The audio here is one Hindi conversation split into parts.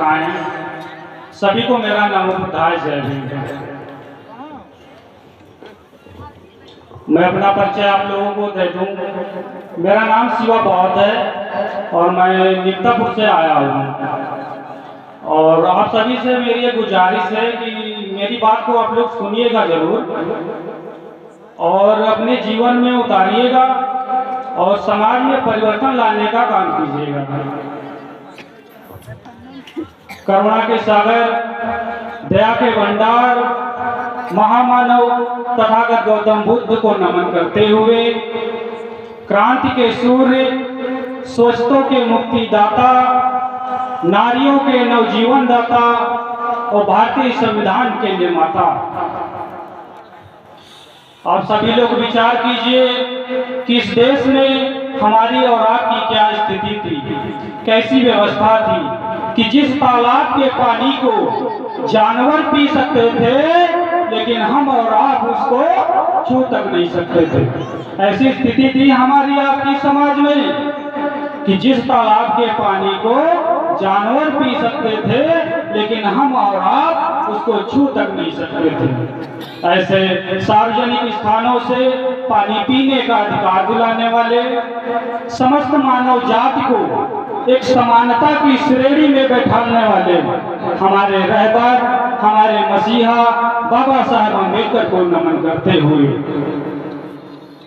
आए हैं। सभी को मेरा नमोबुद्धाय जय भीम। मैं अपना परिचय आप लोगों को दे दूं। मेरा नाम शिवा बौद्ध है और मैं निकतापुर से आया हूँ। और आप सभी से मेरी ये गुजारिश है कि मेरी बात को आप लोग सुनिएगा जरूर और अपने जीवन में उतारिएगा और समाज में परिवर्तन लाने का काम कीजिएगा। करुणा के सागर, दया के भंडार, महामानव तथागत गौतम बुद्ध को नमन करते हुए, क्रांति के सूर्य, सोचतों के मुक्तिदाता, नारियों के नवजीवन दाता और भारतीय संविधान के निर्माता, आप सभी लोग विचार कीजिए कि इस देश में हमारी और आपकी क्या स्थिति थी, कैसी व्यवस्था थी कि जिस तालाब के पानी को जानवर पी सकते थे लेकिन हम और आप उसको छू तक नहीं सकते थे। ऐसी स्थिति थी हमारी आपकी समाज में कि जिस तालाब के पानी को जानवर पी सकते थे लेकिन हम और आप उसको छू तक नहीं सकते थे। ऐसे सार्वजनिक स्थानों से पानी पीने का अधिकार दिलाने वाले, समस्त मानव जाति को एक समानता की श्रेणी में बैठाने वाले हमारे रहबर, हमारे मसीहा बाबा साहब अम्बेडकर को नमन करते हुए,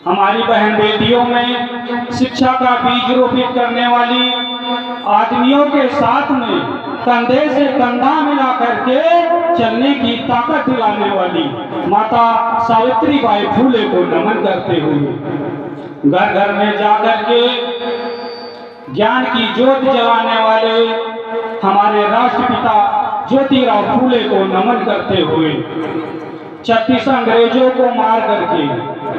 हमारी बहन बेटियों में शिक्षा का बीज रोपित करने वाली, आदमियों के साथ में कंधे से कंधा मिला करके चलने की ताकत दिलाने वाली माता सावित्रीबाई फुले को नमन करते हुए, घर घर में जाकर के ज्ञान की ज्योत जलाने वाले हमारे राष्ट्रपिता ज्योतिराव फुले को नमन करते हुए, 36 अंग्रेजों को मार करके,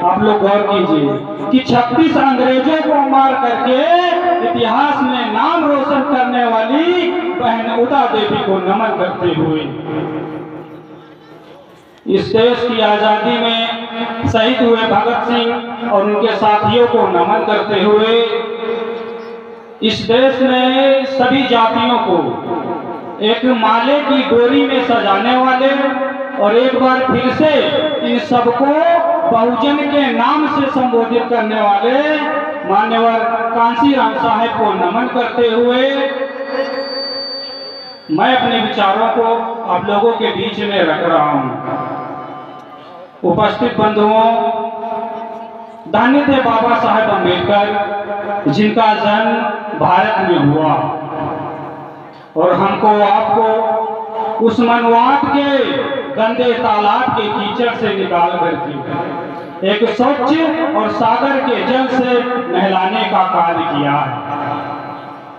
आप लोग गौर कीजिए कि 36 अंग्रेजों को मार करके इतिहास में नाम रोशन करने वाली बहन उदा देवी को नमन करते हुए, इस देश की आजादी में शहीद हुए भगत सिंह और उनके साथियों को नमन करते हुए, इस देश में सभी जातियों को एक माले की डोरी में सजाने वाले और एक बार फिर से इन सबको बहुजन के नाम से संबोधित करने वाले मान्यवर कांशीराम साहब को नमन करते हुए, मैं अपने विचारों को आप लोगों के बीच में रख रहा हूं। उपस्थित बंधुओं, धन्य थे बाबा साहब अम्बेडकर जिनका जन्म भारत में हुआ और हमको आपको उस मनवाट के गंदे तालाब के कीचड़ से निकाल करके एक स्वच्छ और सागर के जल से नहलाने का कार्य किया है।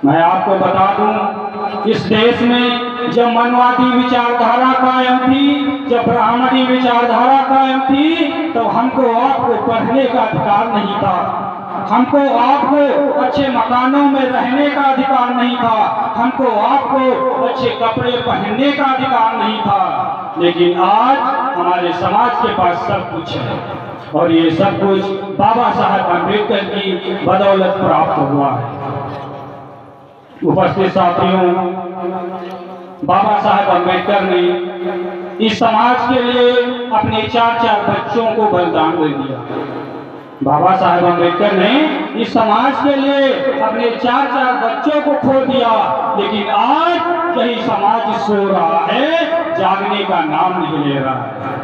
मैं आपको बता दूं, इस देश में जब मनवादी विचारधारा कायम थी, जब ब्राह्मणी विचारधारा कायम थी, तो हमको आपको पढ़ने का अधिकार नहीं था, हमको आपको अच्छे मकानों में रहने का अधिकार नहीं था, हमको आपको अच्छे कपड़े पहनने का अधिकार नहीं था। लेकिन आज हमारे समाज के पास सब कुछ है और ये सब कुछ बाबा साहब अम्बेडकर की बदौलत प्राप्त हुआ है। उपस्थित साथियों, बाबा साहब अम्बेडकर ने इस समाज के लिए अपने 4 बच्चों को बलिदान दे दिया। बाबा साहब अम्बेडकर ने इस समाज के लिए अपने 4 बच्चों को खो दिया, लेकिन आज यही समाज सो रहा है, जागने का नाम नहीं ले रहा है।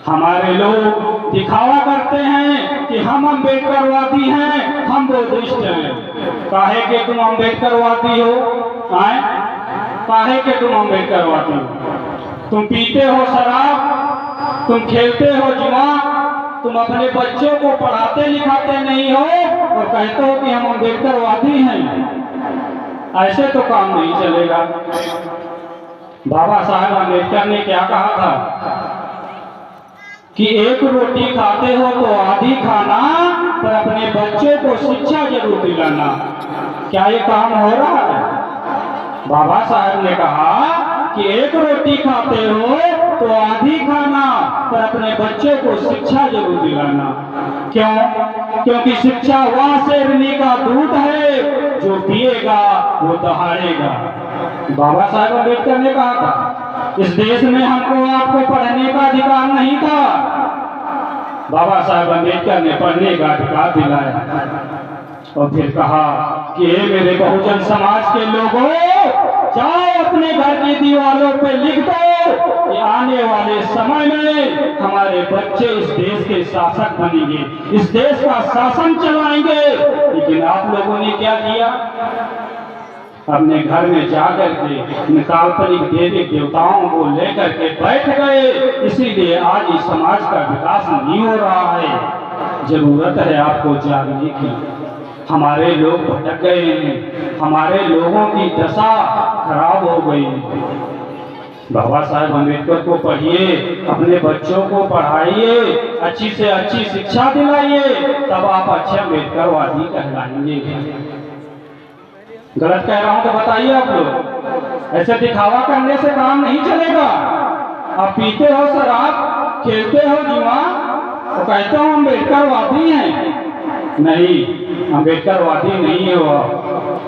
हमारे लोग दिखावा करते हैं कि हम अम्बेडकरवादी हैं, हम बुद्धिस्ट हैं। काहे के तुम अम्बेडकरवादी हो? काहे के तुम अम्बेडकरवादी हो? तुम पीते हो शराब, तुम खेलते हो जुआ, तुम अपने बच्चों को पढ़ाते लिखाते नहीं हो और कहते हो कि हम अम्बेडकरवादी हैं। ऐसे तो काम नहीं चलेगा। बाबा साहब अम्बेडकर ने क्या कहा था कि एक रोटी खाते हो तो आधी खाना, पर अपने बच्चों को शिक्षा जरूर दिलाना। क्या ये काम हो रहा है? बाबा साहब ने कहा कि एक रोटी खाते हो तो आधी खाना, पर अपने बच्चों को शिक्षा जरूर दिलाना। क्यों? क्योंकि शिक्षा वह शेरनी का दूध है, जो पिएगा वो दहाड़ेगा। बाबा साहेब अम्बेडकर ने कहा था इस देश में हमको आपको पढ़ने का अधिकार नहीं था। बाबा साहेब अम्बेडकर ने पढ़ने का अधिकार दिलाया और फिर कहा कि हे मेरे बहुजन समाज के लोगों, जाओ अपने घर की दीवारों पे लिख दो कि आने वाले समय में हमारे बच्चे इस देश के शासक बनेंगे, इस देश का शासन चलाएंगे। लेकिन आप लोगों ने क्या किया? अपने घर में जाकर के इन काल्पनिक देवी देवताओं को लेकर के बैठ गए। इसीलिए आज इस समाज का विकास नहीं हो रहा है। जरूरत है आपको जागने की। हमारे लोग भटक गए हैं, हमारे लोगों की दशा खराब हो गई। बाबा साहेब अम्बेडकर को पढ़िए, अपने बच्चों को पढ़ाइए, अच्छी से अच्छी शिक्षा दिलाइए, तब आप अच्छे अम्बेडकरवादी कहलाएंगे। गलत कह रहा हूं तो बताइए आप लोग। ऐसे दिखावा करने से काम नहीं चलेगा। आप पीते हो शराब, खेलते हो जुआ, तो कहते हो अम्बेडकरवादी हैं। नहीं, अम्बेडकरवादी नहीं हो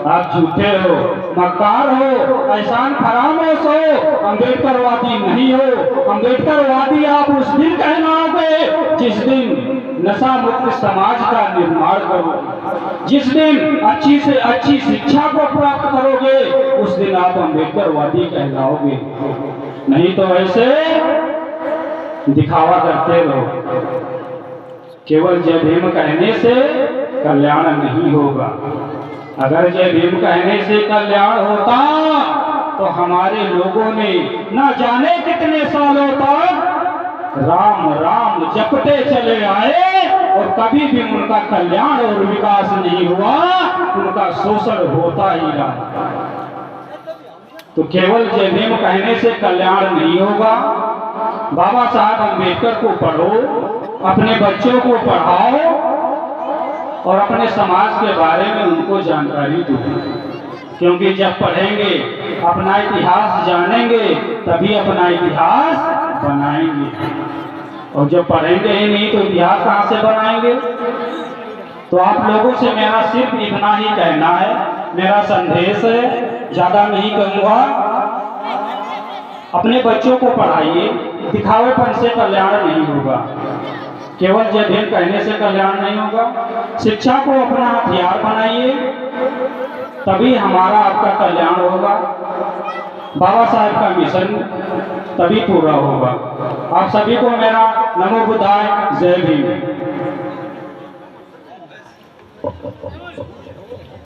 आप, झूठे हो, मक्कार हो, एहसान फरामोश हो, अम्बेडकरवादी नहीं हो। अम्बेडकरवादी आप उस दिन कहलाओगे जिस दिन नशा मुक्त समाज का निर्माण करोगे, जिस दिन अच्छी से अच्छी शिक्षा को प्राप्त करोगे, उस दिन आप अम्बेडकरवादी कहलाओगे। नहीं तो ऐसे दिखावा करते रहो। केवल जय भीम कहने से कल्याण नहीं होगा। अगर जय भीम कहने से कल्याण होता तो हमारे लोगों ने न जाने कितने सालों तक राम राम जपते चले आए और कभी भी उनका कल्याण और विकास नहीं हुआ, उनका शोषण होता ही रहा। तो केवल जय भीम कहने से कल्याण नहीं होगा। बाबा साहब अम्बेडकर को पढ़ो, अपने बच्चों को पढ़ाओ और अपने समाज के बारे में उनको जानकारी दो। क्योंकि जब पढ़ेंगे, अपना इतिहास जानेंगे, तभी अपना इतिहास बनाएंगे। और जब पढ़ेंगे ही नहीं तो इतिहास कहाँ से बनाएंगे? तो आप लोगों से मेरा सिर्फ इतना ही कहना है, मेरा संदेश है, ज्यादा नहीं कहूँगा। अपने बच्चों को पढ़ाइए, दिखावेपन से कल्याण नहीं होगा। केवल जय भीम कहने से कल्याण नहीं होगा। शिक्षा को अपना हथियार बनाइए, तभी हमारा आपका कल्याण होगा। बाबा साहेब का मिशन तभी पूरा होगा। आप सभी को मेरा नमो बुद्धाय, जय भीम।